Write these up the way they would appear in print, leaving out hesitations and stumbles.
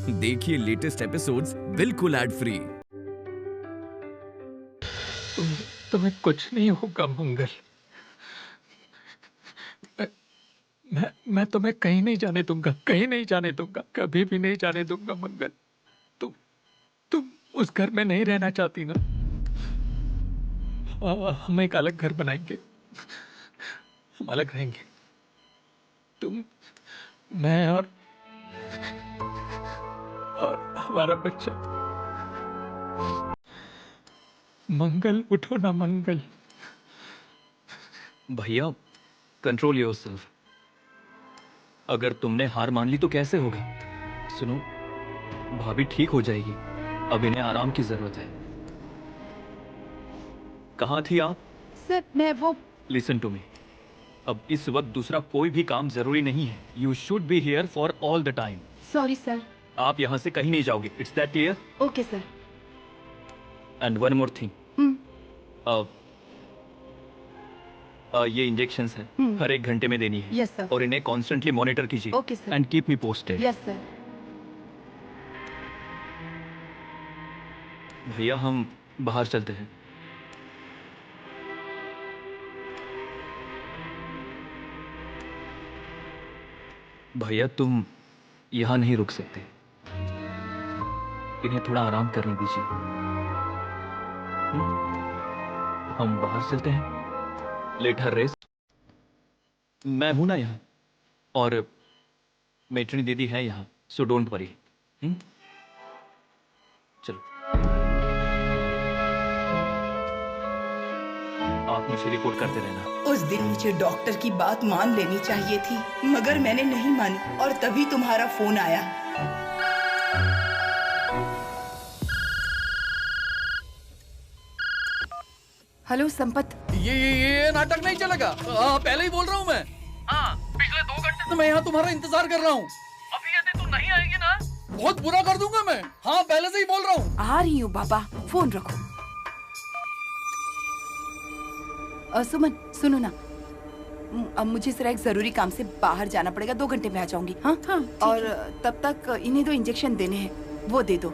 देखिए latest episodes बिल्कुल ad free. तुम्हें कुछ नहीं होगा मंगल। मैं तुम्हें कहीं नहीं जाने दूंगा, कहीं नहीं जाने दूंगा, कभी भी नहीं जाने दूंगा मंगल। तुम उस घर में नहीं रहना चाहती ना? हम एक अलग घर बनाएंगे, हम अलग रहेंगे, तुम, मैं और हमारा बच्चा। मंगल उठो ना मंगल। भैया कंट्रोल योरसेल्फ। अगर तुमने हार मान ली तो कैसे होगा? सुनो, भाभी ठीक हो जाएगी, अब इन्हें आराम की जरूरत है। कहाँ थी आप? सर मैं वो लिसन टू मी, अब इस वक्त दूसरा कोई भी काम जरूरी नहीं है। You should be here for all the time. Sorry sir. आप यहाँ से कहीं नहीं जाओगे, it's that clear? Okay sir. And one more thing, ये इंजेक्शंस हैं, हर 1 घंटे में देनी है। Yes sir. और इन्हें कॉन्स्टेंटली मॉनिटर कीजिए। Okay sir. And keep me posted. Yes sir. भैया हम बाहर चलते हैं। भैया तुम यहाँ नहीं रुक सकते, इन्हें थोड़ा आराम करने दीजिए। हम बाहर चलते हैं, लेट हर रेस्ट। मैं हूं ना यहाँ, और मेट्रनी दीदी है यहाँ, सो डोंट वरी। चलो, आप मुझे रिपोर्ट करते रहना। उस दिन मुझे डॉक्टर की बात मान लेनी चाहिए थी, मगर मैंने नहीं मानी और तभी तुम्हारा फोन आया। हेलो संपत। ये नाटक नहीं चलेगा। पहले ही बोल रहा हूँ मैं। हाँ, पिछले 2 घंटे से मैं यहाँ तुम्हारा इंतजार कर रहा हूँ। अभी यदि तुम नहीं आएगी ना, बहुत बुरा कर दूंगा मैं। हाँ, पहले से ही बोल रहा हूँ। आ रही हूँ बाबा, फोन रखो। सुमन सुनो ना, अब मुझे जरा एक जरूरी काम से बाहर जाना पड़ेगा, 2 घंटे में आ जाऊंगी। हाँ हाँ, और तब तक इन्हें 2 इंजेक्शन देने हैं, वो दे दो।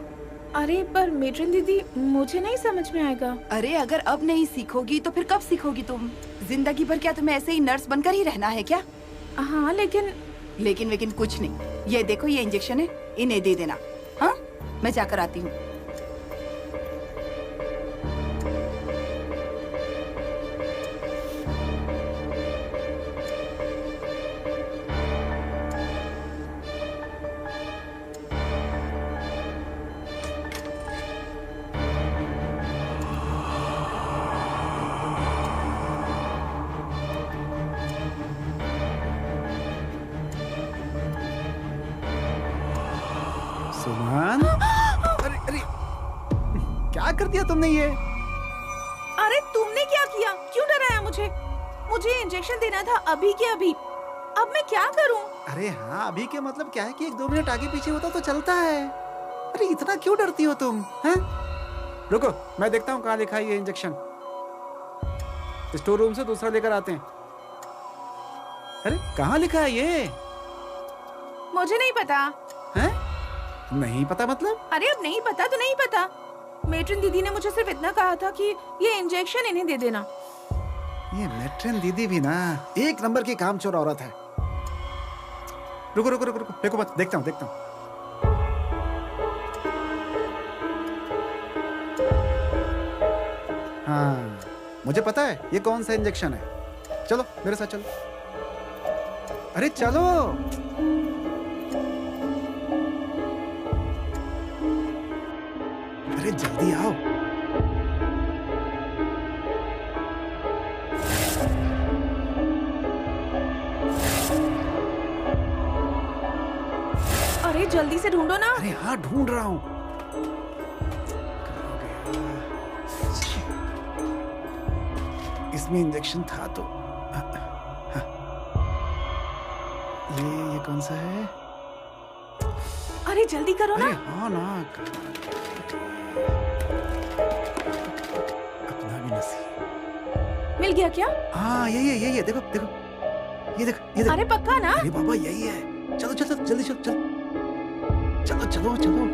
अरे पर मेट्रन दीदी, मुझे नहीं समझ में आएगा। अरे अगर अब नहीं सीखोगी तो फिर कब सीखोगी तुम? जिंदगी भर क्या तुम्हें ऐसे ही नर्स बनकर ही रहना है क्या? हाँ लेकिन कुछ नहीं। ये देखो, ये इंजेक्शन है, इन्हें दे देना। हाँ, मैं जाकर आती हूँ। सुमन, अरे क्या कर दिया तुमने ये? अरे तुमने क्या किया? क्यों डराया मुझे? मुझे इंजेक्शन देना था अभी के अभी। अब मैं क्या करूं? अरे हाँ, अभी के मतलब क्या है कि 1-2 मिनट आगे पीछे होता तो चलता है। अरे इतना क्यों डरती हो तुम? हैं? रुको, मैं देखता हूँ कहाँ लिखा है ये इंजेक्शन। स्टोर रूम से दूसरा लेकर आते हैं। अरे कहाँ लिखा है ये? मुझे नहीं पता। हैं? नहीं पता मतलब? अरे अब नहीं पता तो नहीं पता। मेट्रन दीदी ने मुझे सिर्फ इतना कहा था कि ये इंजेक्शन इन्हें दे देना। ये मेट्रन दीदी भी ना एक नंबर की कामचोर औरत है। रुको रुको रुको रुको, देखो मत, देखता हूँ। हाँ, मुझे पता है ये कौन सा इंजेक्शन है। चलो मेरे साथ चलो। अरे चलो। अरे जल्दी आओ। अरे जल्दी से ढूंढो ना। अरे हाँ, ढूंढ रहा हूँ। इसमें इंजेक्शन था तो हाँ। ये कौन सा है? अरे जल्दी करो ना। अरे हाँ ना, अपना भी नसीब। मिल गया क्या? हाँ ये देखो देखो, ये देखो। अरे पक्का ना? अरे बाबा यही है। चलो जल्दी चलो। चलो चलो।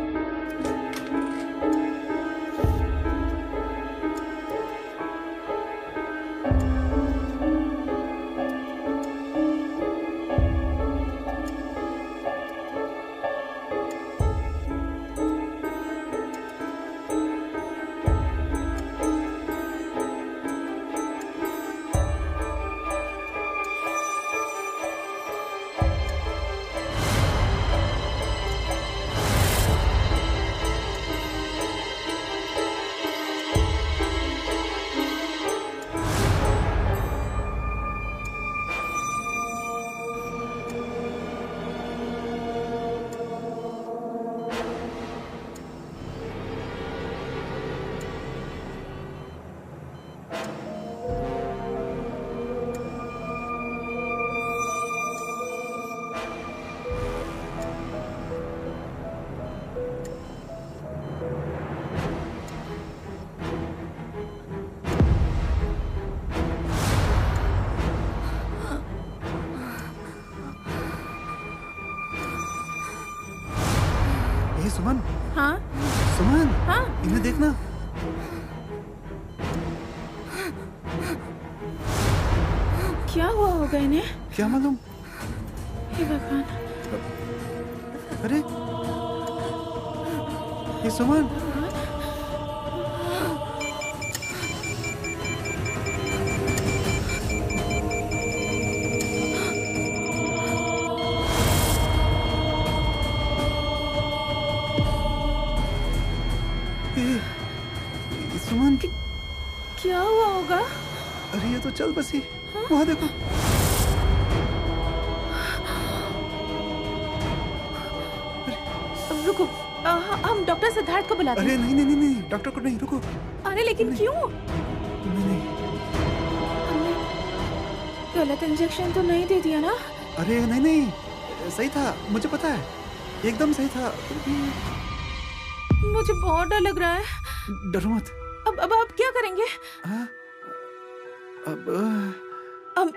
सुमन। हाँ सुमन। हाँ इन्हें देखना। क्या हुआ होगा इन्हें? क्या मालूम। हे भगवान। अरे ये सुमन। सुमन क्या हुआ होगा? अरे ये तो चल बसी। वहाँ देखो। रुको, हम डॉक्टर सिद्धार्थ को बुलाते हैं। अरे नहीं नहीं नहीं डॉक्टर को नहीं, रुको। अरे लेकिन क्यों? नहीं हमने गलत इंजेक्शन तो नहीं दे दिया ना? अरे नहीं नहीं सही था, मुझे पता है, एकदम सही था। मुझे बहुत डर लग रहा है। डरो मत। अब क्या करेंगे? अब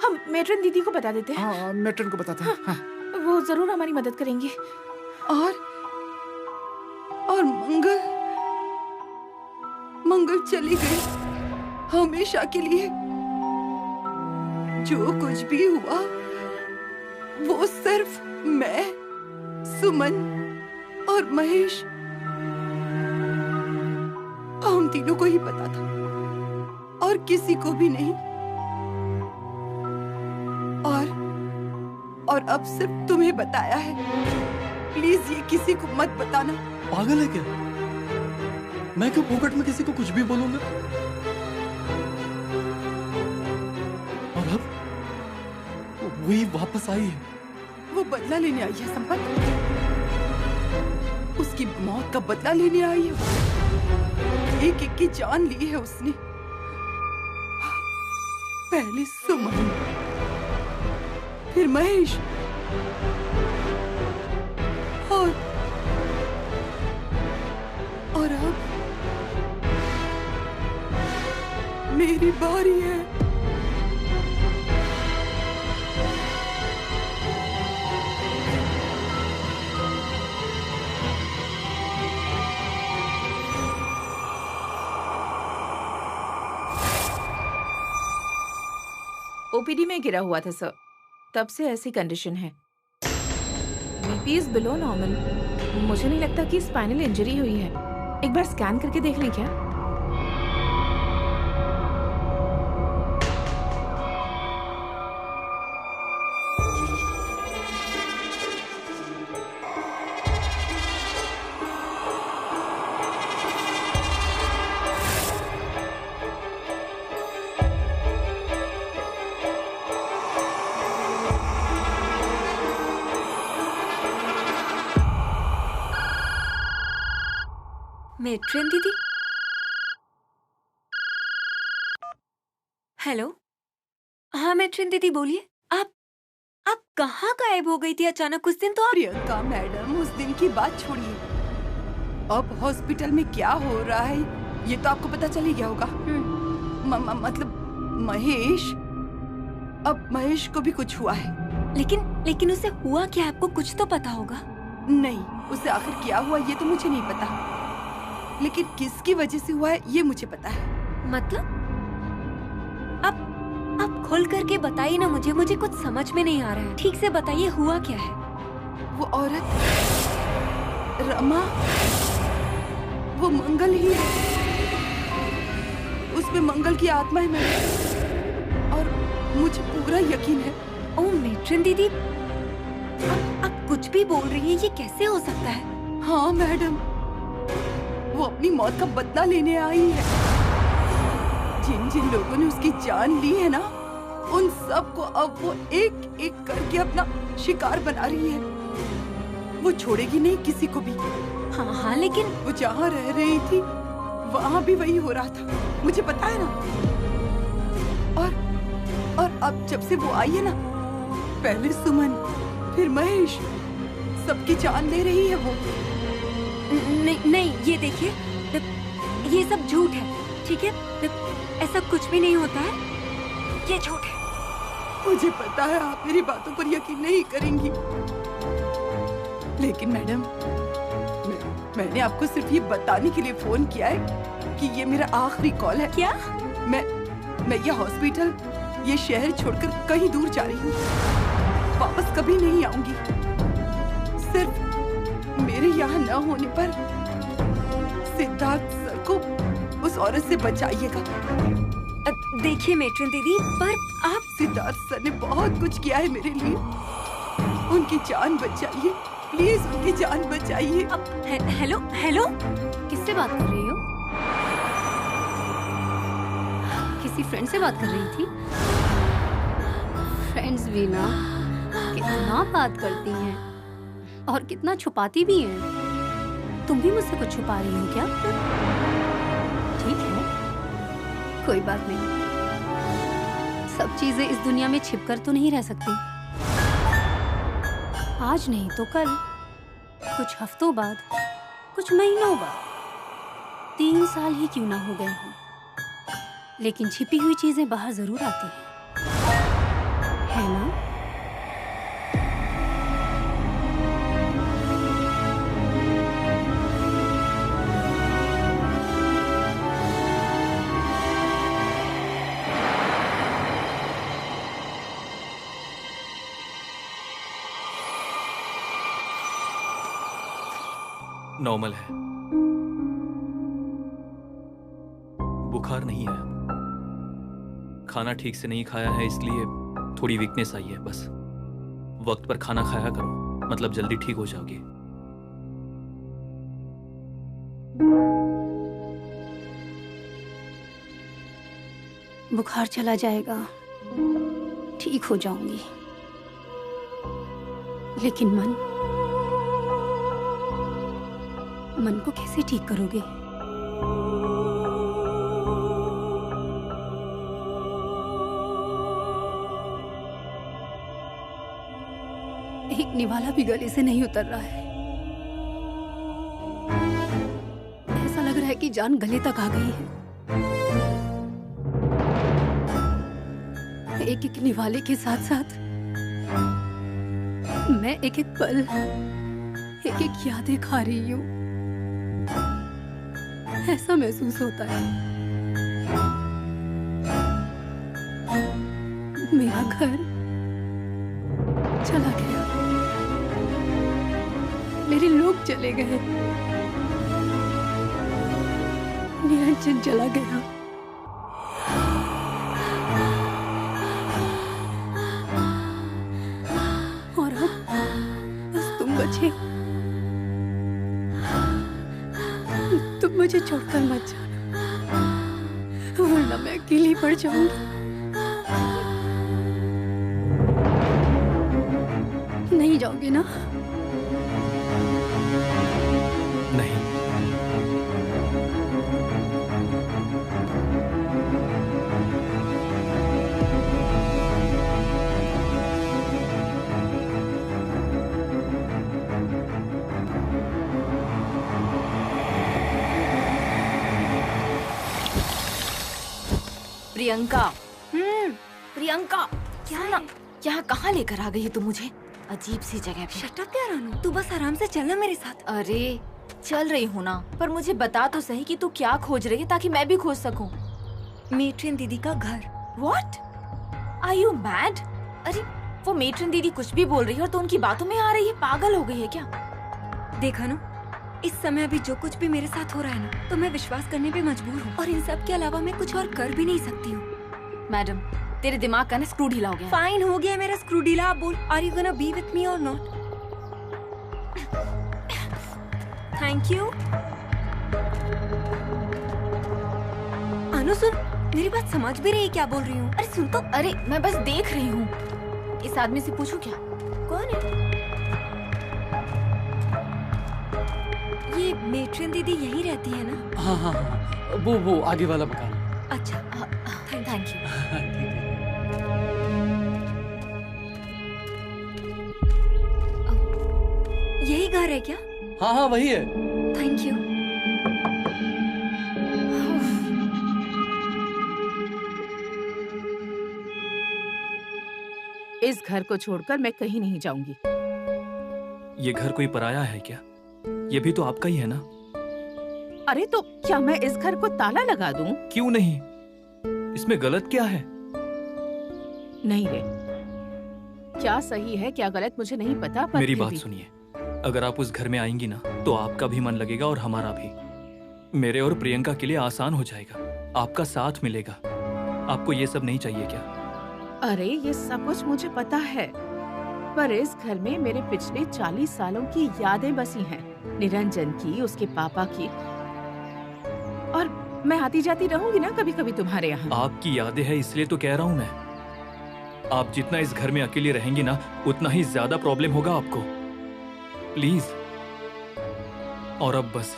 हम मेट्रन दीदी को बता देते हैं। हाँ मेट्रन को बताते हैं। हाँ। वो जरूर हमारी मदद करेंगे। और मंगल चली गई हमेशा के लिए। जो कुछ भी हुआ वो सिर्फ मैं, सुमन और महेश, हम तीनों को ही पता था और किसी को भी नहीं। और अब सिर्फ तुम्हें बताया है। प्लीज ये किसी को मत बताना। पागल है क्या? मैं क्यों फोकट में किसी को कुछ भी बोलूंगा? और अब वही वापस आई है। वो बदला लेने आई है संपत। उसकी मौत का बदला लेने आई है। एक एक की जान ली है उसने। पहले सुमन, फिर महेश और अब मेरी बारी है। ओपीडी में गिरा हुआ था सर, तब से ऐसी कंडीशन है। BP is below normal. मुझे नहीं लगता कि स्पाइनल इंजरी हुई है। एक बार स्कैन करके देख लें क्या? मेट्रन दीदी। हेलो। हाँ मेट्रन दीदी बोलिए। आप कहाँ गायब हो गई थी अचानक? उस दिन तो आप... प्रियंका मैडम, उस दिन की बात छोड़िए। अब हॉस्पिटल में क्या हो रहा है ये तो आपको पता चल ही गया होगा। मतलब महेश, अब महेश को भी कुछ हुआ है। लेकिन उसे हुआ क्या? आपको कुछ तो पता होगा। नहीं, उसे आखिर क्या हुआ ये तो मुझे नहीं पता, लेकिन किसकी वजह से हुआ है ये मुझे पता है। मतलब आप खोल करके बताइए ना मुझे, मुझे कुछ समझ में नहीं आ रहा है। ठीक से बताइए हुआ क्या है। वो औरत रमा, वो मंगल ही है, उसमें मंगल की आत्मा है मैडम, और मुझे पूरा यकीन है। ओह मेट्रन दीदी, आप कुछ भी बोल रही हैं, ये कैसे हो सकता है? हाँ मैडम, वो अपनी मौत का बदला लेने आई है। जिन जिन लोगों ने उसकी जान ली है ना, उन सबको अब वो एक एक करके अपना शिकार बना रही है। वो छोड़ेगी नहीं किसी को भी। हाँ हाँ, लेकिन वो जहाँ रह रही थी वहाँ भी वही हो रहा था, मुझे पता है ना। और अब जब से वो आई है ना, पहले सुमन फिर महेश, सबकी जान ले रही है वो। नहीं, ये देखिए, ये सब झूठ है, ठीक है? ऐसा कुछ भी नहीं होता है, ये झूठ है। मुझे पता है आप मेरी बातों पर यकीन नहीं करेंगी, लेकिन मैडम मैंने आपको सिर्फ ये बताने के लिए फोन किया है कि ये मेरा आखिरी कॉल है। क्या? मैं ये हॉस्पिटल, ये शहर छोड़कर कहीं दूर जा रही हूँ, वापस कभी नहीं आऊंगी। सिर्फ मेरे यहाँ न होने पर सिद्धार्थ सर को उस औरत से बचाइएगा। देखिए मेट्रन दीदी, पर आप सिद्धार्थ सर ने बहुत कुछ किया है मेरे लिए, उनकी जान बचाइए प्लीज, उनकी जान बचाइए। हेलो हेलो, किससे बात कर रही हो? किसी फ्रेंड से बात कर रही थी? फ्रेंड्स भी ना कितना बात करती हैं और कितना छुपाती भी हैं। तुम भी मुझसे कुछ छुपा रही हो क्या? ठीक है, कोई बात नहीं। सब चीजें इस दुनिया में छिपकर तो नहीं रह सकती। आज नहीं तो कल, कुछ हफ्तों बाद, कुछ महीनों बाद, 3 साल ही क्यों ना हो गए हों, लेकिन छिपी हुई चीजें बाहर जरूर आती हैं, है ना? नॉर्मल है, बुखार नहीं है, खाना ठीक से नहीं खाया है इसलिए थोड़ी वीकनेस आई है बस। वक्त पर खाना खाया करो, मतलब जल्दी ठीक हो जाओगे। बुखार चला जाएगा, ठीक हो जाऊंगी, लेकिन मन को कैसे ठीक करोगे? एक निवाला भी गले से नहीं उतर रहा है। ऐसा लग रहा है कि जान गले तक आ गई है। एक एक निवाले के साथ साथ मैं एक एक पल, एक एक यादें खा रही हूँ। ऐसा महसूस होता है मेरा घर चला गया, मेरे लोग चले गए, निरंजन चला गया, और अब बस तुम बचे। तुम मुझे छोड़कर मत जाना, वरना मैं अकेली पड़ जाऊंगी। नहीं जाओगे ना? नहीं। प्रियंका, प्रियंका, क्या सुना, है? यहाँ कहाँ लेकर आ गई है तुम मुझे? अजीब सी जगह पे। शट अप यार अनु, तू बस आराम से चलना मेरे साथ। अरे चल रही हूँ ना, पर मुझे बता तो सही कि तू क्या खोज रही है ताकि मैं भी खोज सकूं। मेट्रियन दीदी का घर। What? Are you mad? अरे वो मेट्रियन दीदी कुछ भी बोल रही है और तू उनकी बातों में आ रही है। पागल हो गई है क्या? देखा ना, इस समय अभी जो कुछ भी मेरे साथ हो रहा है ना, तो मैं विश्वास करने पे मजबूर हूँ और इन सब के अलावा मैं कुछ और कर भी नहीं सकती हूँ। मैडम, तेरे दिमाग का ना स्क्रू ढीला हो गया। फाइन, हो गया मेरा स्क्रू ढीला। आप बोल, are you gonna be with me और नॉट? Thank you. अनु सुन, मेरी बात समझ भी रही है क्या बोल रही हूँ? अरे सुन तो। अरे मैं बस देख रही हूँ। इस आदमी से पूछूं क्या? कौन है? ये मेट्रियन दीदी यहीं रहती है ना? हाँ हाँ हाँ, वो आगे वाला मकान। अच्छा, थैंक यू। यही घर है क्या? हाँ हाँ वही है। Thank you. इस घर को छोड़कर मैं कहीं नहीं जाऊंगी। ये घर कोई पराया है क्या? ये भी तो आपका ही है ना? अरे तो क्या मैं इस घर को ताला लगा दूं? क्यों नहीं? इसमें गलत क्या है? नहीं रे, क्या सही है क्या गलत मुझे नहीं पता, पर मेरी फिर बात भी। सुनिए, अगर आप उस घर में आएंगी ना तो आपका भी मन लगेगा और हमारा भी। मेरे और प्रियंका के लिए आसान हो जाएगा, आपका साथ मिलेगा। आपको ये सब नहीं चाहिए क्या? अरे ये सब कुछ मुझे पता है, पर इस घर में मेरे पिछले 40 सालों की यादें बसी हैं। निरंजन की, उसके पापा की, और मैं आती जाती रहूंगी ना कभी कभी तुम्हारे यहाँ। आपकी यादें हैं इसलिए तो कह रहा हूँ मैं। आप जितना इस घर में अकेले रहेंगी ना, उतना ही ज्यादा प्रॉब्लम होगा आपको। प्लीज। और अब बस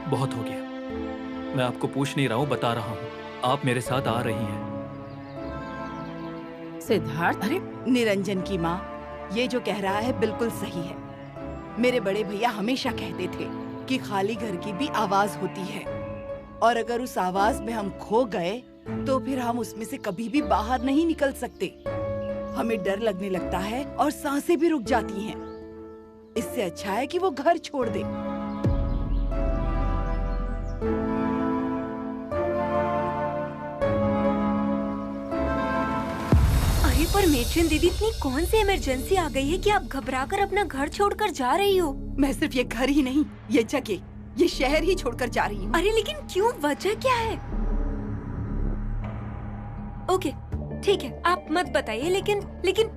बहुत हो गया। मैं आपको पूछ नहीं रहा हूँ, बता रहा हूँ। आप मेरे साथ आ रही हैं। सिद्धार्थ, अरे निरंजन की माँ ये जो कह रहा है बिल्कुल सही है। मेरे बड़े भैया हमेशा कहते थे कि खाली घर की भी आवाज होती है, और अगर उस आवाज में हम खो गए तो फिर हम उसमें से कभी भी बाहर नहीं निकल सकते। हमें डर लगने लगता है और सांसें भी रुक जाती हैं। इससे अच्छा है कि वो घर छोड़ दे। अरे पर मेट्रियन दीदी, इतनी कौन सी इमरजेंसी आ गई है कि आप घबराकर अपना घर छोड़कर जा रही हो? मैं सिर्फ ये घर ही नहीं, ये जगह, ये शहर ही छोड़कर जा रही हूँ। अरे लेकिन क्यों, वजह क्या है? ओके ठीक है, आप मत बताइए, लेकिन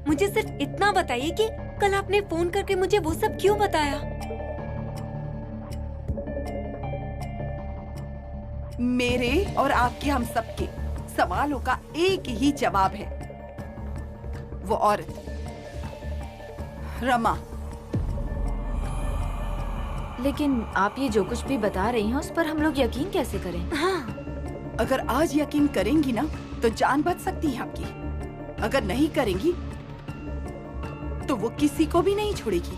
मुझे सिर्फ इतना बताइए कि कल आपने फोन करके मुझे वो सब क्यों बताया? मेरे और आपके, हम सबके सवालों का एक ही जवाब है। वो औरत रमा। लेकिन आप ये जो कुछ भी बता रही हैं उस पर हम लोग यकीन कैसे करें? हाँ, अगर आज यकीन करेंगी ना तो जान बच सकती है आपकी। अगर नहीं करेंगी तो वो किसी को भी नहीं छोड़ेगी।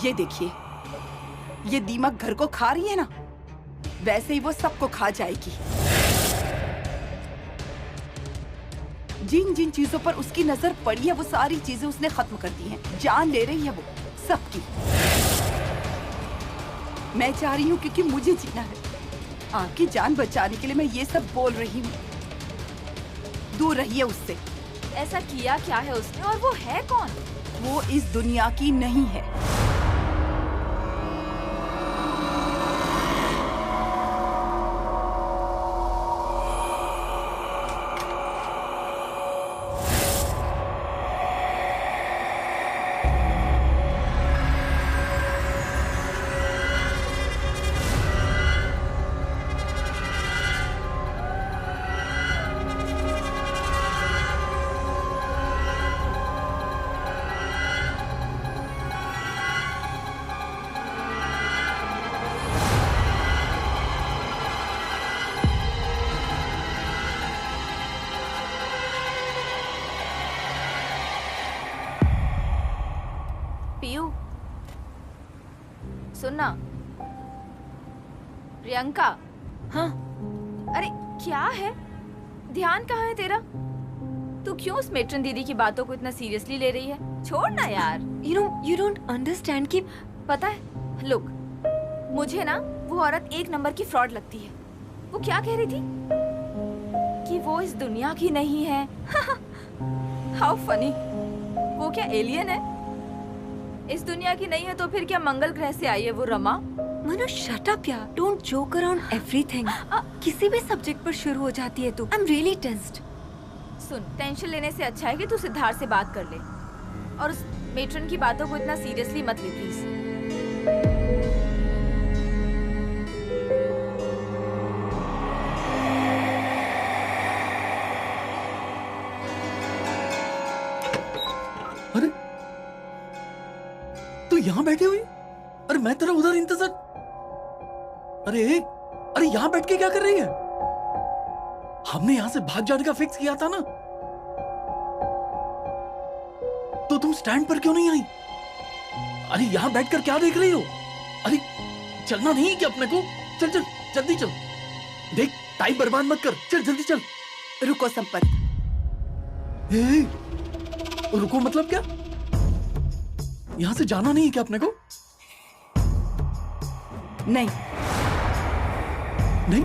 ये देखिए, ये दीमक घर को खा रही है ना, वैसे ही वो सबको खा जाएगी। जिन जिन चीजों पर उसकी नजर पड़ी है वो सारी चीजें उसने खत्म कर दी हैं। जान ले रही है वो सबकी। मैं चाह रही हूँ क्योंकि मुझे जीना है। आपकी जान बचाने के लिए मैं ये सब बोल रही हूँ। दूर रहिए उससे। ऐसा किया क्या है उसने, और वो है कौन? वो इस दुनिया की नहीं है। पियू, सुनना। प्रियंका। हाँ। अरे क्या है, ध्यान कहाँ है तेरा? तू क्यों उस मेट्रन दीदी की बातों को इतना सीरियसली ले रही है? छोड़ ना यार। You don't understand कि पता है, लुक, मुझे ना वो औरत एक नंबर की फ्रॉड लगती है। वो क्या कह रही थी कि वो इस दुनिया की नहीं है। How funny. वो क्या एलियन है? इस दुनिया की नहीं है तो फिर क्या मंगल ग्रह से आई है वो रमा? मनु शट अप यार, डोंट जोक अराउंड एवरीथिंग। किसी भी सब्जेक्ट पर शुरू हो जाती है तू। I am really tensed. Soon, tension लेने से अच्छा है कि तू सिद्धार्थ से बात कर ले और उस मेट्रन की बातों को इतना सीरियसली मत ले प्लीज। अरे तू यहाँ बैठी हुई? अरे मैं तेरा उधर इंतजार। अरे यहाँ बैठ के क्या कर रही है? हमने यहाँ से भाग जाने का फिक्स किया था ना, तो तुम स्टैंड पर क्यों नहीं आई? अरे यहाँ बैठकर क्या देख रही हो? अरे चलना नहीं क्या अपने को? चल चल जल्दी चल। देख टाइम बर्बाद मत कर, चल जल्दी चल। रुको संपत। रुको मतलब क्या? यहाँ से जाना नहीं है क्या अपने को? नहीं नहीं।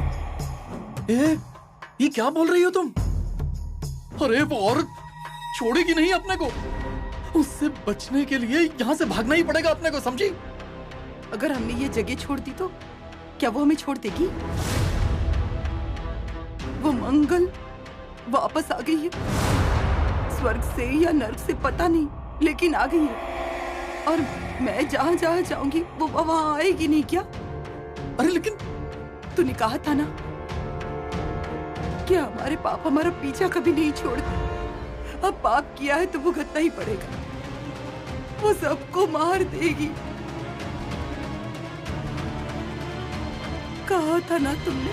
ये क्या बोल रही हो तुम? अरे वो औरत छोड़ेगी नहीं अपने को। उससे बचने के लिए यहाँ से भागना ही पड़ेगा अपने को, समझी? अगर हमने ये जगह छोड़ दी तो क्या वो हमें छोड़ देगी? वो मंगल वापस आ गई है, स्वर्ग से या नर्क से पता नहीं, लेकिन आ गई है। और मैं जहाँ जहाँ जाऊंगी वो वहाँ आएगी नहीं क्या? अरे लेकिन तूने कहा था ना कि हमारे पाप हमारा पीछा कभी नहीं छोड़ते। अब पाप किया है तो भुगतना ही पड़ेगा। वो सबको मार देगी। कहा था ना तुमने,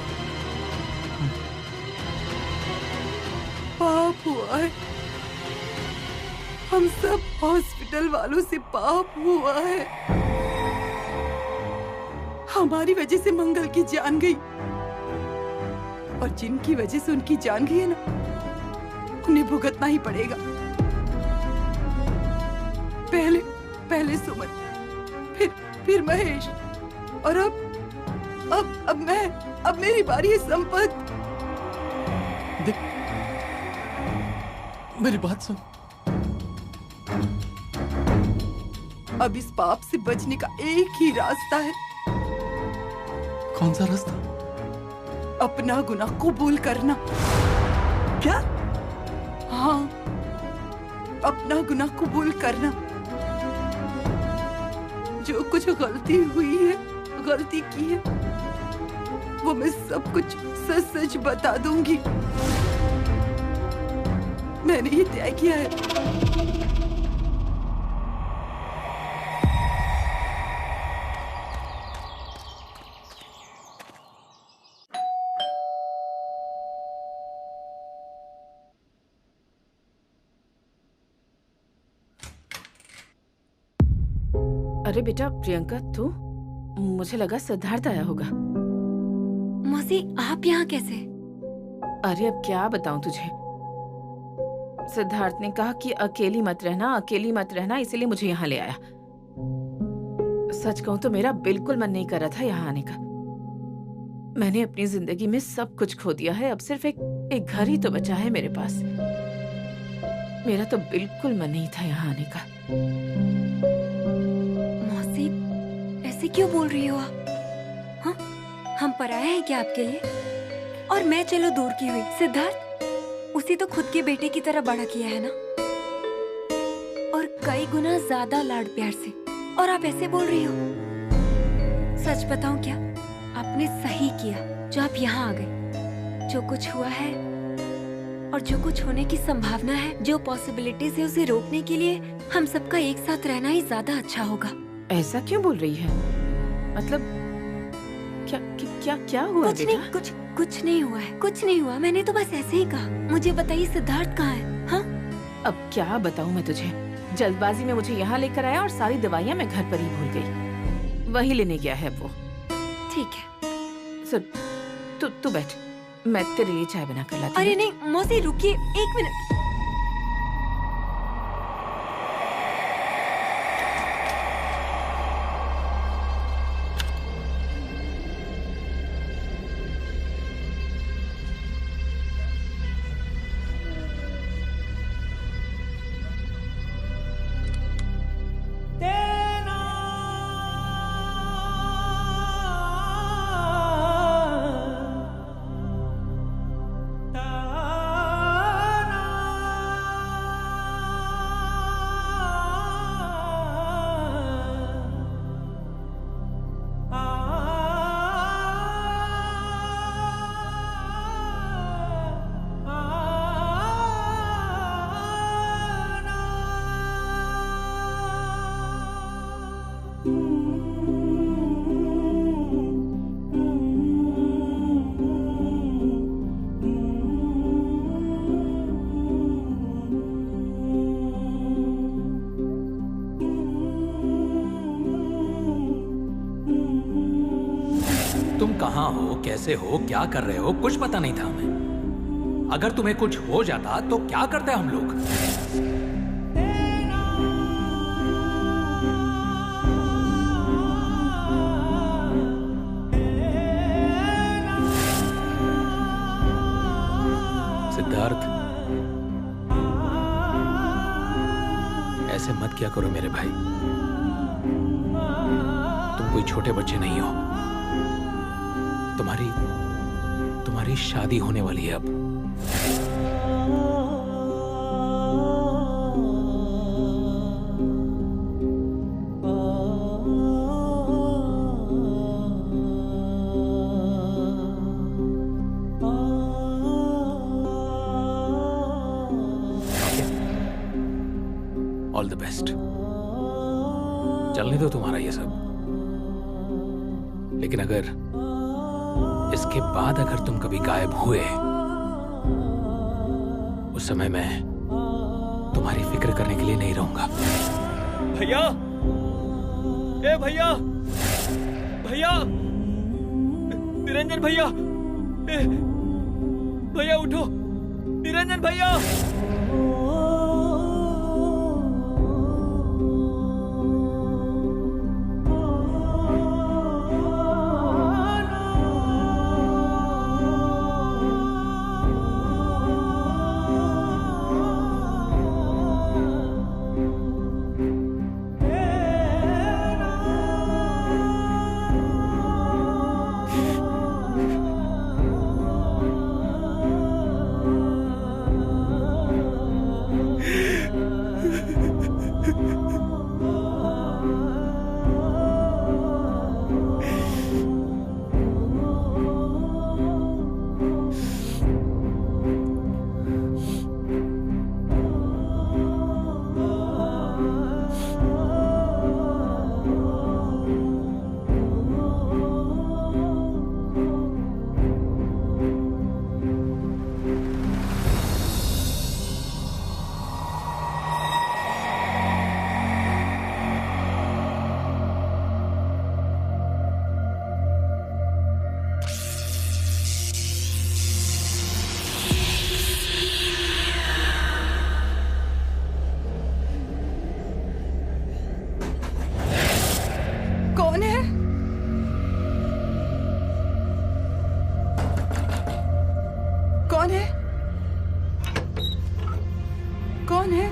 पाप हुआ है। हम सब हॉस्पिटल वालों से पाप हुआ है। हमारी वजह से मंगल की जान गई, और जिनकी वजह से उनकी जान गई है ना, उन्हें भुगतना ही पड़ेगा। पहले सुमन, फिर महेश, और अब मेरी बारी है संपत। देख मेरी बात सुन। अब इस पाप से बचने का एक ही रास्ता है। कौन सा रास्ता? अपना गुनाह कबूल करना। क्या? हाँ, अपना गुनाह कबूल करना। जो कुछ गलती हुई है, गलती की है, वो मैं सब कुछ सच सच बता दूंगी। मैंने ये तय किया है। अरे बेटा प्रियंका, तू? मुझे लगा सिद्धार्थ आया होगा। मौसी आप यहाँ कैसे? अरे अब क्या बताऊं तुझे। सिद्धार्थ ने कहा कि अकेली मत रहना, इसीलिए मुझे यहाँ ले आया। सच कहूं तो मेरा बिल्कुल मन नहीं कर रहा था यहाँ आने का। मैंने अपनी जिंदगी में सब कुछ खो दिया है, अब सिर्फ एक घर ही तो बचा है मेरे पास। मेरा तो बिल्कुल मन नहीं था यहाँ आने का। मौसी ऐसे क्यों बोल रही हो आप? हाँ, हम पराये हैं क्या आपके लिए? और मैं चलो दूर की हुई, सिद्धार्थ उसे तो खुद के बेटे की तरह बड़ा किया है ना, और कई गुना ज्यादा लाड प्यार से, और आप ऐसे बोल रही हो? सच बताऊं क्या, आपने सही किया जो आप यहाँ आ गए। जो कुछ हुआ है और जो कुछ होने की संभावना है, जो पॉसिबिलिटीज है, उसे रोकने के लिए हम सबका एक साथ रहना ही ज्यादा अच्छा होगा। ऐसा क्यों बोल रही है? मतलब क्या हुआ? कुछ नहीं, कुछ नहीं हुआ है, कुछ नहीं हुआ। मैंने तो बस ऐसे ही कहा। मुझे बताइए सिद्धार्थ कहाँ है? हाँ, अब क्या बताऊं मैं तुझे। जल्दबाजी में मुझे यहाँ लेकर आया और सारी दवाइयाँ मैं घर पर ही भूल गई। वही लेने गया है वो। ठीक है, तू बैठ, मैं तेरे लिए चाय बना कर लाती हूँ। अरे नहीं मौसी रुकिए, एक मिनट। तुम कहाँ हो, कैसे हो, क्या कर रहे हो, कुछ पता नहीं था हमें। अगर तुम्हें कुछ हो जाता तो क्या करते हम लोग? सिद्धार्थ, ऐसे मत किया करो मेरे भाई। तुम कोई छोटे बच्चे नहीं हो। तुम्हारी शादी होने वाली है अब। All the best. चलने दो तुम्हारा ये सब, लेकिन अगर इसके बाद अगर तुम कभी गायब हुए, उस समय मैं तुम्हारी फिक्र करने के लिए नहीं रहूंगा। भैया, ए भैया, भैया, निरंजन भैया, भैया उठो, निरंजन भैया। कौन है?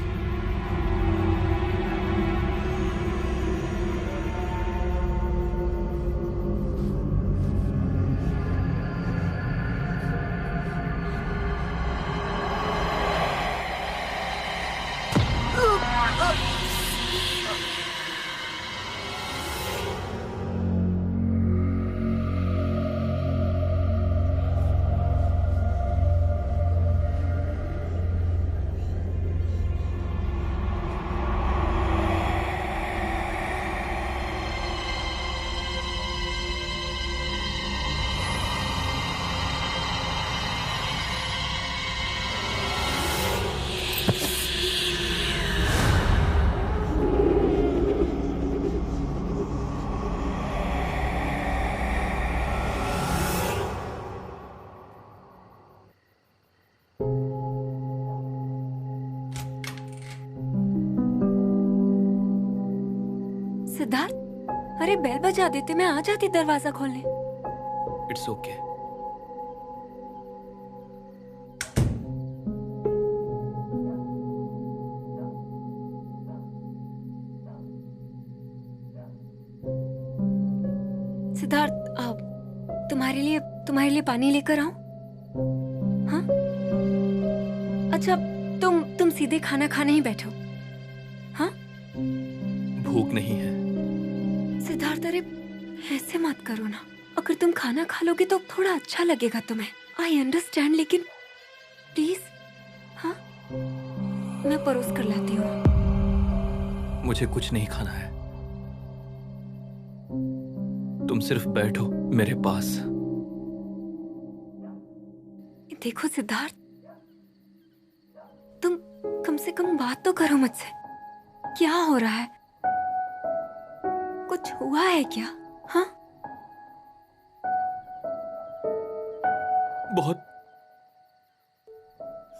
सिद्धार्थ, अरे बेल बजा देते, मैं आ जाती दरवाजा खोलने। It's okay. सिद्धार्थ, तुम्हारे लिए पानी लेकर आऊं? हाँ? अच्छा, तुम सीधे खाना खाने ही बैठो। हाँ? भूख नहीं है। सिद्धार्थ, अरे ऐसे मत करो ना। अगर तुम खाना खा लोगे तो थोड़ा अच्छा लगेगा तुम्हें। आई अंडरस्टैंड, लेकिन प्लीज। हाँ, मैं परोस कर लाती हूँ। मुझे कुछ नहीं खाना है। तुम सिर्फ बैठो मेरे पास। देखो सिद्धार्थ, तुम कम से कम बात तो करो मुझसे। क्या हो रहा है? कुछ हुआ है क्या? हाँ? बहुत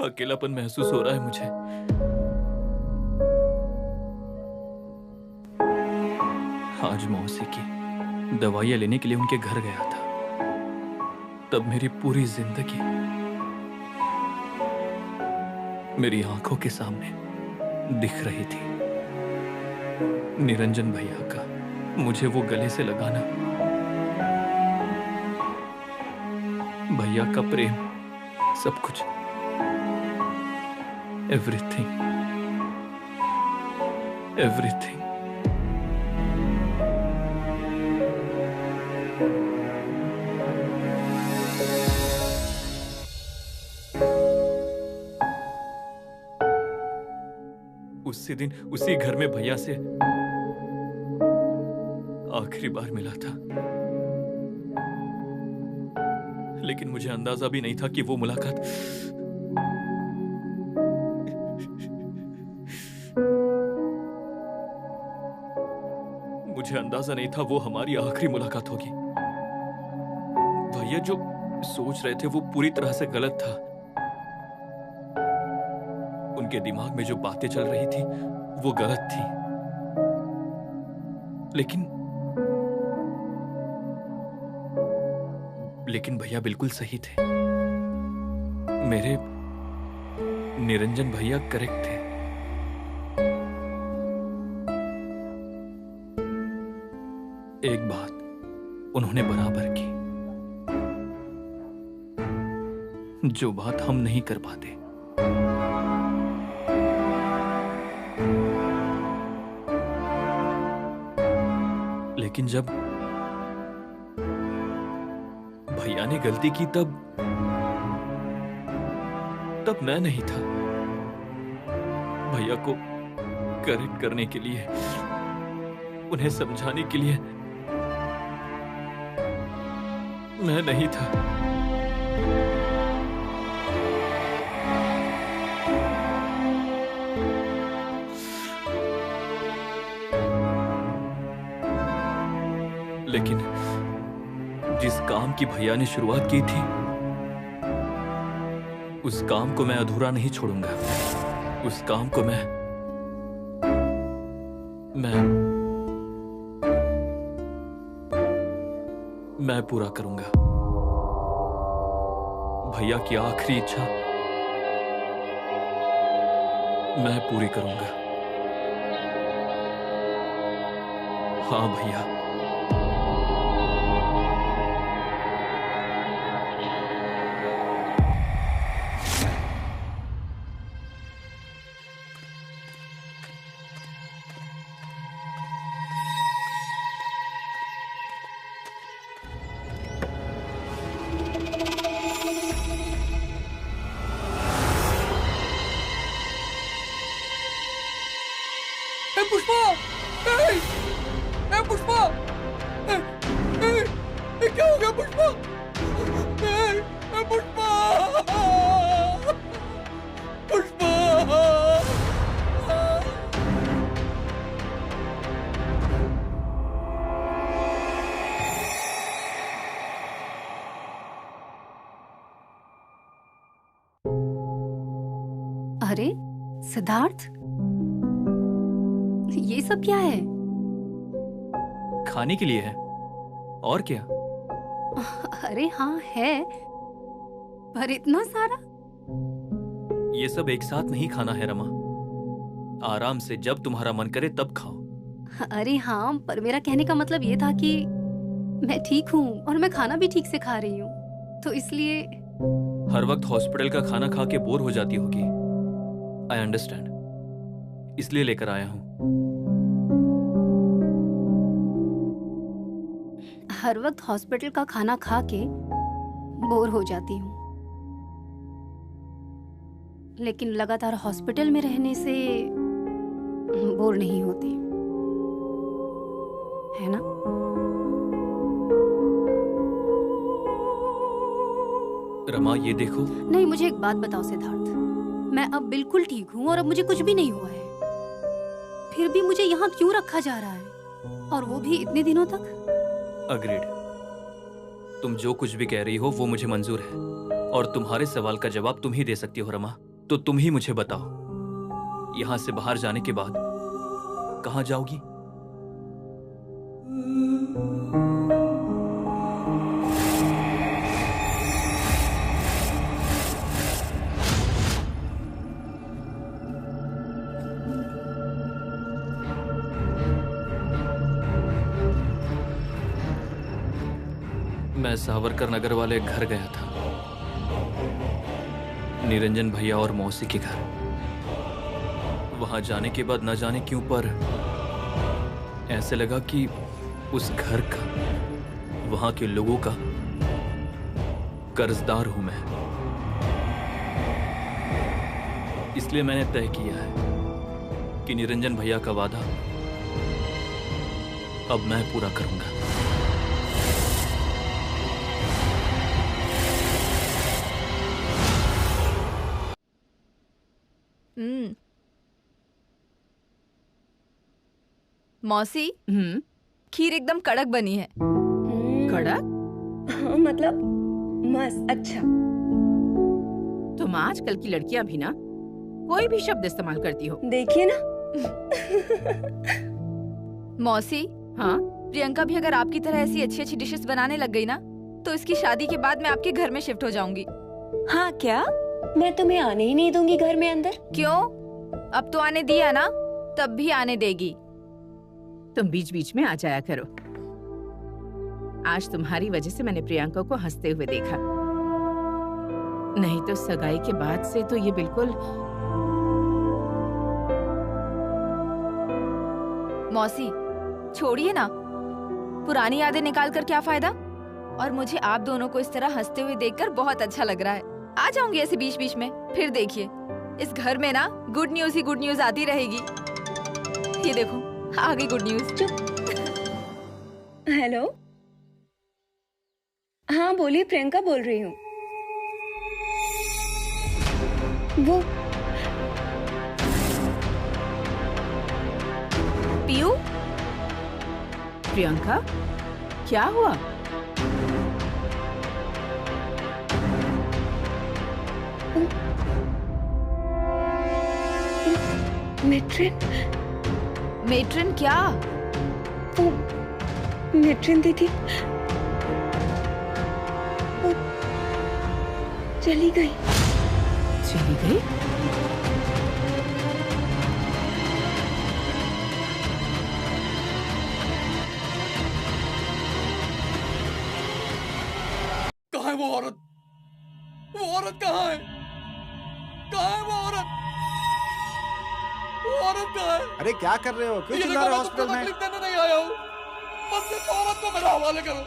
अकेलापन महसूस हो रहा है मुझे। आज मौसी की दवाइयां लेने के लिए उनके घर गया था, तब मेरी पूरी जिंदगी मेरी आंखों के सामने दिख रही थी। निरंजन भैया का मुझे वो गले से लगाना, भैया का प्रेम, सब कुछ, एवरीथिंग, एवरीथिंग। उसी दिन उसी घर में भैया से आखिरी बार मिला था, लेकिन मुझे अंदाजा भी नहीं था कि वो मुलाकात मुझे अंदाजा नहीं था वो हमारी आखिरी मुलाकात होगी। भैया जो सोच रहे थे वो पूरी तरह से गलत था। उनके दिमाग में जो बातें चल रही थी वो गलत थी, लेकिन भैया बिल्कुल सही थे। मेरे निरंजन भैया करेक्ट थे। एक बात उन्होंने बराबर की, जो बात हम नहीं कर पाते। लेकिन जब भैया ने गलती की तब मैं नहीं था। भैया को करेक्ट करने के लिए, उन्हें समझाने के लिए मैं नहीं था। लेकिन जिस काम की भैया ने शुरुआत की थी, उस काम को मैं अधूरा नहीं छोड़ूंगा। उस काम को मैं पूरा करूंगा। भैया की आखिरी इच्छा मैं पूरी करूंगा। हाँ भैया, अरे सिद्धार्थ, ये सब क्या है? खाने के लिए है, और क्या? अरे हाँ है, पर इतना सारा? ये सब एक साथ नहीं खाना है रमा। आराम से जब तुम्हारा मन करे तब खाओ। अरे हाँ, पर मेरा कहने का मतलब ये था कि मैं ठीक हूँ और मैं खाना भी ठीक से खा रही हूँ, तो इसलिए। हर वक्त हॉस्पिटल का खाना खा के बोर हो जाती होगी। आई अंडरस्टैंड, इसलिए लेकर आया हूँ। हर वक्त हॉस्पिटल का खाना खा के बोर हो जाती हूँ, लेकिन लगातार हॉस्पिटल में रहने से बोर नहीं होती, है ना? रमा ये देखो। नहीं, मुझे एक बात बताओ सिद्धार्थ, मैं अब बिल्कुल ठीक हूँ और अब मुझे कुछ भी नहीं हुआ है, फिर भी मुझे यहाँ क्यों रखा जा रहा है, और वो भी इतने दिनों तक? अग्रीड। तुम जो कुछ भी कह रही हो वो मुझे मंजूर है, और तुम्हारे सवाल का जवाब तुम ही दे सकती हो रमा। तो तुम ही मुझे बताओ, यहाँ से बाहर जाने के बाद कहाँ जाओगी? मैं सावरकर नगर वाले घर गया था, निरंजन भैया और मौसी के घर। वहां जाने के बाद न जाने क्यों पर ऐसे लगा कि उस घर का, वहां के लोगों का कर्जदार हूं मैं। इसलिए मैंने तय किया है कि निरंजन भैया का वादा अब मैं पूरा करूंगा। मौसी, खीर एकदम कड़क बनी है। कड़क? हाँ, मतलब मस्त, अच्छा। तुम आजकल की लड़कियां भी ना कोई भी शब्द इस्तेमाल करती हो। देखिए ना। मौसी, हाँ? प्रियंका भी अगर आपकी तरह ऐसी अच्छी अच्छी डिशेस बनाने लग गई ना, तो इसकी शादी के बाद मैं आपके घर में शिफ्ट हो जाऊंगी। हाँ क्या? मैं तुम्हें आने ही नहीं दूंगी घर में अंदर। क्यों? अब तो आने दिया ना, तब भी आने देगी। तुम बीच बीच में आ जाया करो। आज तुम्हारी वजह से मैंने प्रियंका को हंसते हुए देखा, नहीं तो सगाई के बाद से तो ये बिल्कुल। मौसी छोड़िए ना, पुरानी यादें निकाल कर क्या फायदा। और मुझे आप दोनों को इस तरह हंसते हुए देखकर बहुत अच्छा लग रहा है। आ जाऊंगी ऐसे बीच बीच में, फिर देखिए इस घर में ना गुड न्यूज ही गुड न्यूज आती रहेगी। ये देखो आ गई गुड न्यूज। हेलो, हाँ बोलिए, प्रियंका बोल रही हूँ। वो पीयू? प्रियंका, क्या हुआ? मेट्रिन। मेट्रिन क्या? वो मेट्रिन दीदी वो चली गई। चली गई? कहाँ है वो औरत? वो औरत कहाँ है? कहाँ है वो औरत? वो औरत कहाँ है? अरे क्या कर रहे हो? क्यों चिल्ला रहे हो हॉस्पिटल में? तकलीफ देने नहीं आया हूँ, बस इस औरत को मेरे हवाले करो,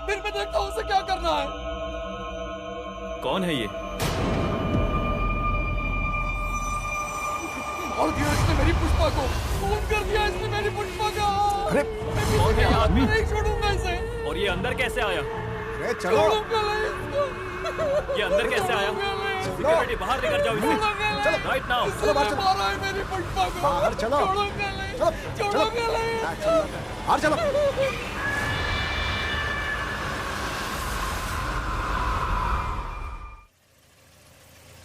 फिर मैं देखता हूँ उसे क्या करना है। कौन है ये? और दिया इसने मेरी पुष्पा को, खून कर दिया इसने मेरी पुष्पा का। अरे कौन है ये आदमी? नहीं छोड़ूंगा इसे। और ये अंदर कैसे आया? अरे चलो। ये अंदर कैसे आया? सिक्योरिटी बाहर लेकर जाओ इसे। चलो राइट नाउ। चलो बाहर चलो। मारा है मेरी पुष्पा को। बाहर चलो। चलो चलो बाहर चलो।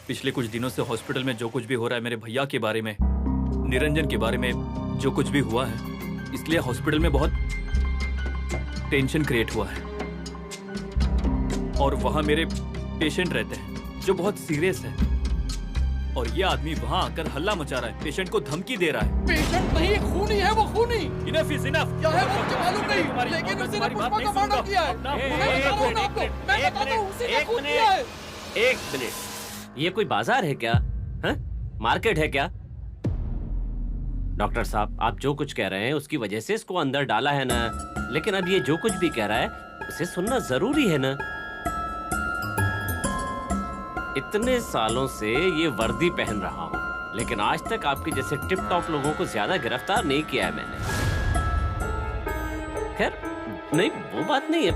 पिछले कुछ दिनों से हॉस्पिटल में जो कुछ भी हो रहा है मेरे भैया के बारे में, निरंजन के बारे में जो कुछ भी हुआ है, इसलिए हॉस्पिटल में बहुत टेंशन क्रिएट हुआ है। और वहां मेरे पेशेंट रहते हैं जो बहुत सीरियस है, और ये आदमी वहां आकर हल्ला मचा रहा है, पेशेंट को धमकी दे रहा है। पेशेंट नहीं, खूनी है वो, खूनी। Enough is enough. क्या है वो मुझे मालूम नहीं, लेकिन उसने पुष्पा का मर्डर किया है। मैं बताता हूँ उसी ने खून किया है। एक मिनट, ये कोई बाजार है क्या? हैं? मार्केट है क्या? डॉक्टर साहब, आप जो कुछ कह रहे हैं उसकी वजह से इसको अंदर डाला है ना, लेकिन अब ये जो कुछ भी कह रहा है उसे सुनना जरूरी है ना। इतने सालों से ये वर्दी पहन रहा हूँ, लेकिन आज तक आपके जैसे टिप टॉप लोगों को ज्यादा गिरफ्तार नहीं किया है मैंने। खैर नहीं, वो बात नहीं है,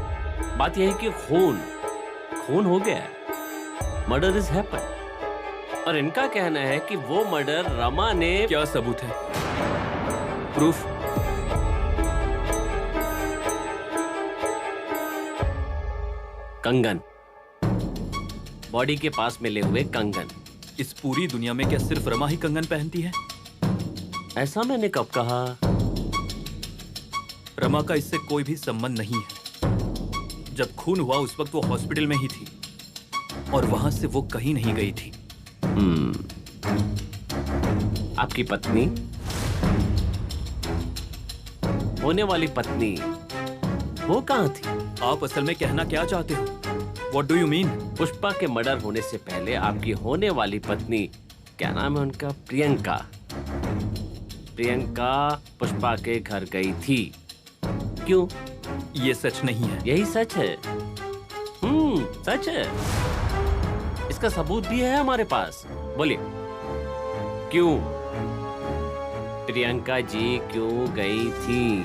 बात यह है कि खून हो गया है। Murder is happen. और इनका कहना है कि वो मर्डर रमा ने। क्या सबूत है? प्रूफ? कंगन, बॉडी के पास मिले हुए कंगन। इस पूरी दुनिया में क्या सिर्फ रमा ही कंगन पहनती है? ऐसा मैंने कब कहा? रमा का इससे कोई भी संबंध नहीं है। जब खून हुआ उस वक्त वो हॉस्पिटल में ही थी और वहां से वो कहीं नहीं गई थी। आपकी पत्नी, होने वाली पत्नी, वो कहाँ थी? आप असल में कहना क्या चाहते हो? What do you mean? Pushpa के मर्डर होने से पहले आपकी होने वाली पत्नी, क्या नाम है उनका? प्रियंका। प्रियंका पुष्पा के घर गई थी। क्यों? ये सच नहीं है। यही सच है। सच है। इसका सबूत भी है हमारे पास। बोलिए क्यों? प्रियंका जी क्यों गई थी?